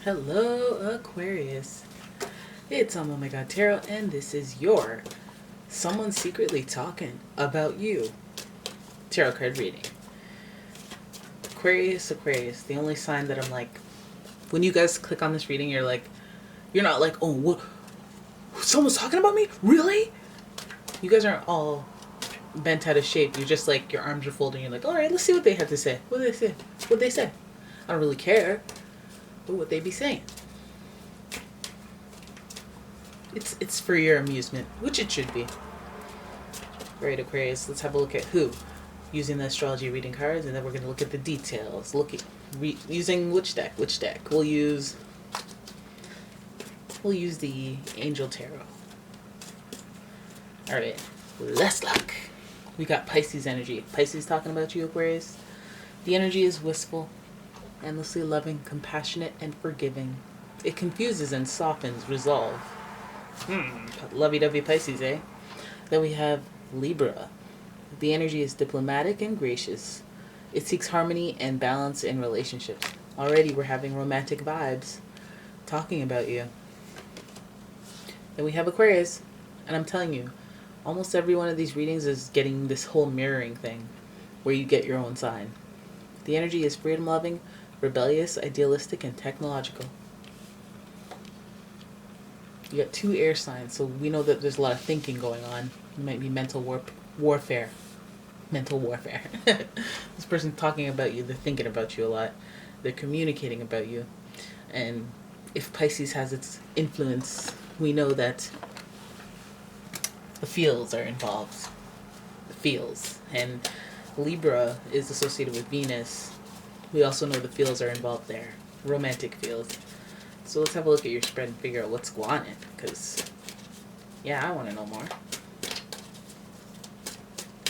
Hello, Aquarius. It's OMG Tarot, and this is your Someone Secretly Talking About You tarot card reading. Aquarius, the only sign that I'm like, when you guys click on this reading, you're not like, oh, what? Someone's talking about me? Really? You guys aren't all bent out of shape. You're just like, your arms are folded, and you're like, all right, let's see what they have to say. What do they say? What they say? I don't really care. But what they be saying. It's for your amusement, which it should be. Right, Aquarius, let's have a look at who. Using the astrology reading cards, and then we're going to look at the details. Using which deck? We'll use the Angel Tarot. Alright, less luck. We got Pisces energy. Pisces talking about you, Aquarius. The energy is wistful, endlessly loving, compassionate, and forgiving. It confuses and softens resolve. Lovey-dovey Pisces, eh? Then we have Libra. The energy is diplomatic and gracious. It seeks harmony and balance in relationships. Already we're having romantic vibes talking about you. Then we have Aquarius. And I'm telling you, almost every one of these readings is getting this whole mirroring thing where you get your own sign. The energy is freedom-loving, rebellious, idealistic, and technological. You got two air signs, so we know that there's a lot of thinking going on. It might be mental warfare. Mental warfare. This person's talking about you, they're thinking about you a lot. They're communicating about you. And if Pisces has its influence, we know that the feels are involved. The feels. And Libra is associated with Venus. We also know the feels are involved there. Romantic feels. So let's have a look at your spread and figure out what's going on, because, yeah, I want to know more.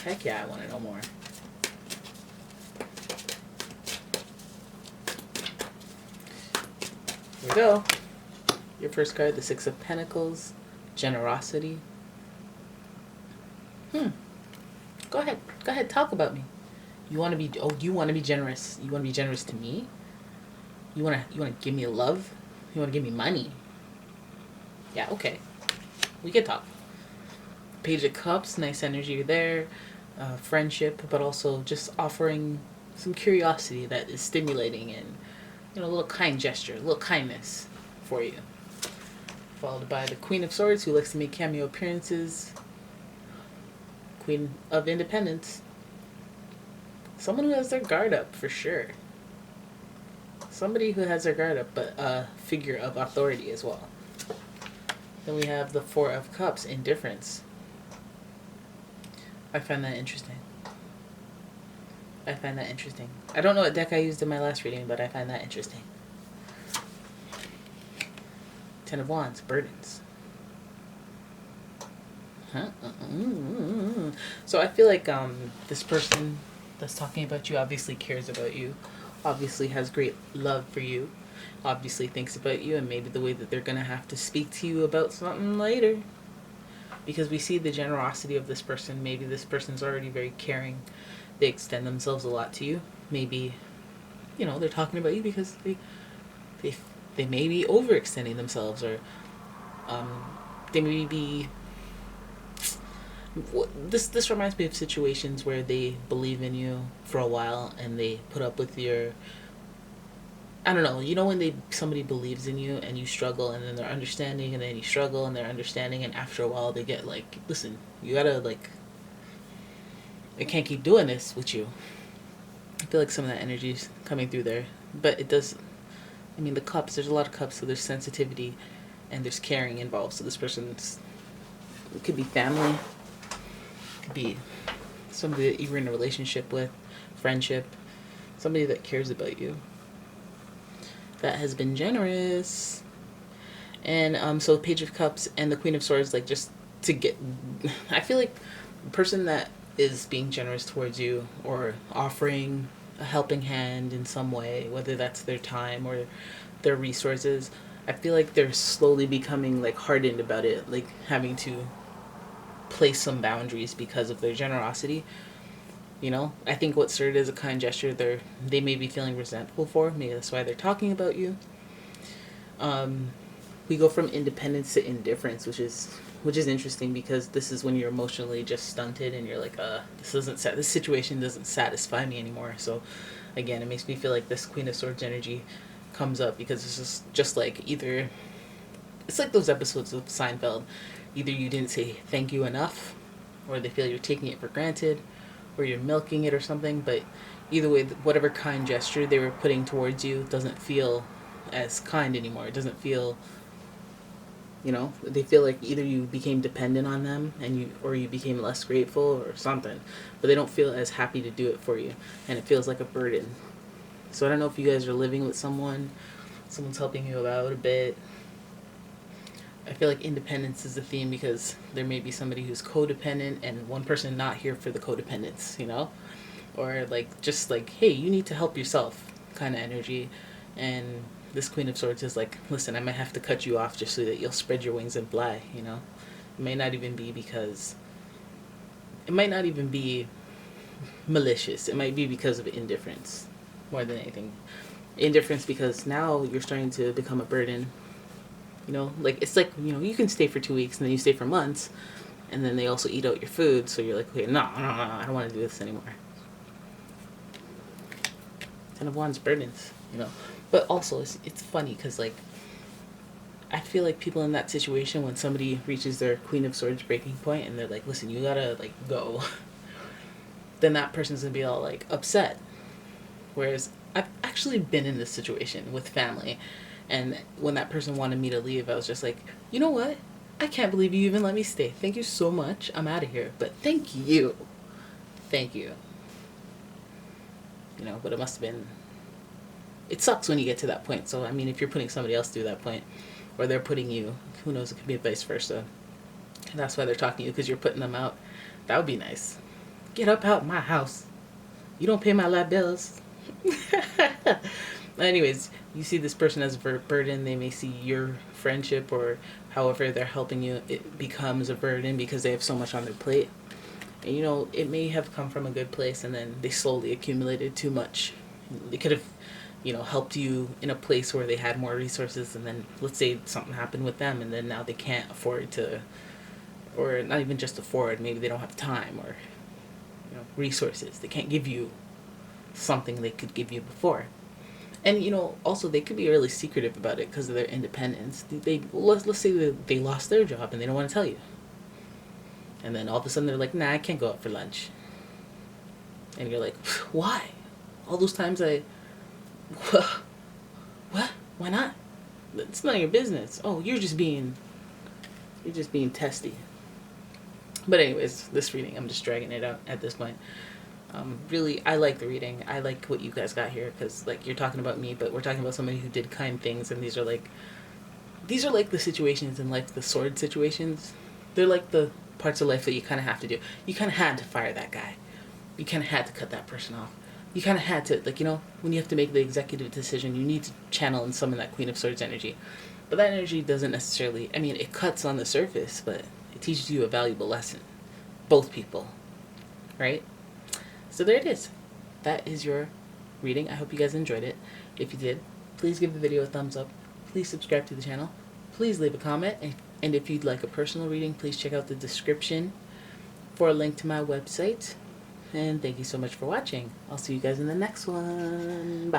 Heck yeah, I want to know more. Here we go. Your first card, the Six of Pentacles, generosity. Go ahead, talk about me. You want to be generous. You want to be generous to me? You want to give me love? You want to give me money? Yeah, okay. We can talk. Page of Cups, nice energy there. Friendship, but also just offering some curiosity that is stimulating and, a little kind gesture, a little kindness for you. Followed by the Queen of Swords, who likes to make cameo appearances. Queen of Independence. Someone who has their guard up, for sure. Somebody who has their guard up, but a figure of authority as well. Then we have the Four of Cups, indifference. I find that interesting. I don't know what deck I used in my last reading, but I find that interesting. Ten of Wands, burdens. So I feel like this person that's talking about you obviously cares about you, obviously has great love for you, obviously thinks about you, and maybe the way that they're going to have to speak to you about something later. Because we see the generosity of this person. Maybe this person's already very caring. They extend themselves a lot to you. Maybe, they're talking about you because they may be overextending themselves, or they may be... This reminds me of situations where they believe in you for a while and they put up with your... I don't know, when somebody believes in you and you struggle, and then they're understanding, and then you struggle and they're understanding, and after a while they get like, listen, you gotta I can't keep doing this with you. I feel like some of that energy is coming through there. But it does, the cups, there's a lot of cups, so there's sensitivity and there's caring involved. So this person's, it could be family, it could be somebody that you're in a relationship with, friendship, somebody that cares about you, that has been generous. And so Page of Cups and the Queen of Swords, just to get... I feel like the person that is being generous towards you or offering a helping hand in some way, whether that's their time or their resources, I feel like they're slowly becoming hardened about it, having to place some boundaries because of their generosity. I think what started as a kind gesture, they may be feeling resentful for. Maybe that's why they're talking about you. We go from independence to indifference, which is interesting because this is when you're emotionally just stunted and you're like, this situation doesn't satisfy me anymore. So again, it makes me feel like this Queen of Swords energy comes up because it's just like either it's like those episodes of Seinfeld. Either you didn't say thank you enough, or they feel you're taking it for granted, or you're milking it or something. But either way, whatever kind gesture they were putting towards you doesn't feel as kind anymore. It doesn't feel, they feel like either you became dependent on them or you became less grateful or something. But they don't feel as happy to do it for you, and it feels like a burden. So I don't know if you guys are living with someone's helping you out a bit. I feel like independence is the theme because there may be somebody who's codependent and one person not here for the codependence, or like just like, hey, you need to help yourself kind of energy. And this Queen of Swords is like, listen, I might have to cut you off just so that you'll spread your wings and fly. It may not even be malicious. It might be because of indifference more than anything. Indifference because now you're starting to become a burden. It's like, you can stay for 2 weeks and then you stay for months, and then they also eat out your food. So you're like, okay, no, I don't want to do this anymore. Ten of Wands burdens, But also, it's funny because, like, I feel like people in that situation, when somebody reaches their Queen of Swords breaking point and they're like, listen, you gotta, like, go, then that person's gonna be all, like, upset. Whereas I've actually been in this situation with family. And when that person wanted me to leave, I was just like, you know what? I can't believe you even let me stay. Thank you so much. I'm out of here. But thank you. Thank you. But it must have been... It sucks when you get to that point. So, I mean, if you're putting somebody else through that point, or they're putting you, who knows, it could be vice versa. And that's why they're talking to you, because you're putting them out. That would be nice. Get up out my house. You don't pay my light bills. Anyways, you see this person as a burden. They may see your friendship or however they're helping you, it becomes a burden because they have so much on their plate. And it may have come from a good place and then they slowly accumulated too much. They could have, helped you in a place where they had more resources, and then let's say something happened with them and then now they can't afford to, or not even just afford, maybe they don't have time or, resources. They can't give you something they could give you before. And, also they could be really secretive about it because of their independence. Let's say that they lost their job and they don't want to tell you. And then all of a sudden they're like, nah, I can't go out for lunch. And you're like, why? All those times what? Why not? It's none of your business. Oh, you're just being testy. But anyways, this reading, I'm just dragging it out at this point. Really, I like the reading. I like what you guys got here because, like, you're talking about me, but we're talking about somebody who did kind things, and these are like the situations in life, the sword situations. They're like the parts of life that you kind of have to do. You kind of had to fire that guy. You kind of had to cut that person off. You kind of had to, like, when you have to make the executive decision, you need to channel and summon that Queen of Swords energy. But that energy doesn't necessarily, I mean, it cuts on the surface, but it teaches you a valuable lesson. Both people, right? So there it is. That is your reading. I hope you guys enjoyed it. If you did, please give the video a thumbs up. Please subscribe to the channel. Please leave a comment. And if you'd like a personal reading, please check out the description for a link to my website. And thank you so much for watching. I'll see you guys in the next one. Bye.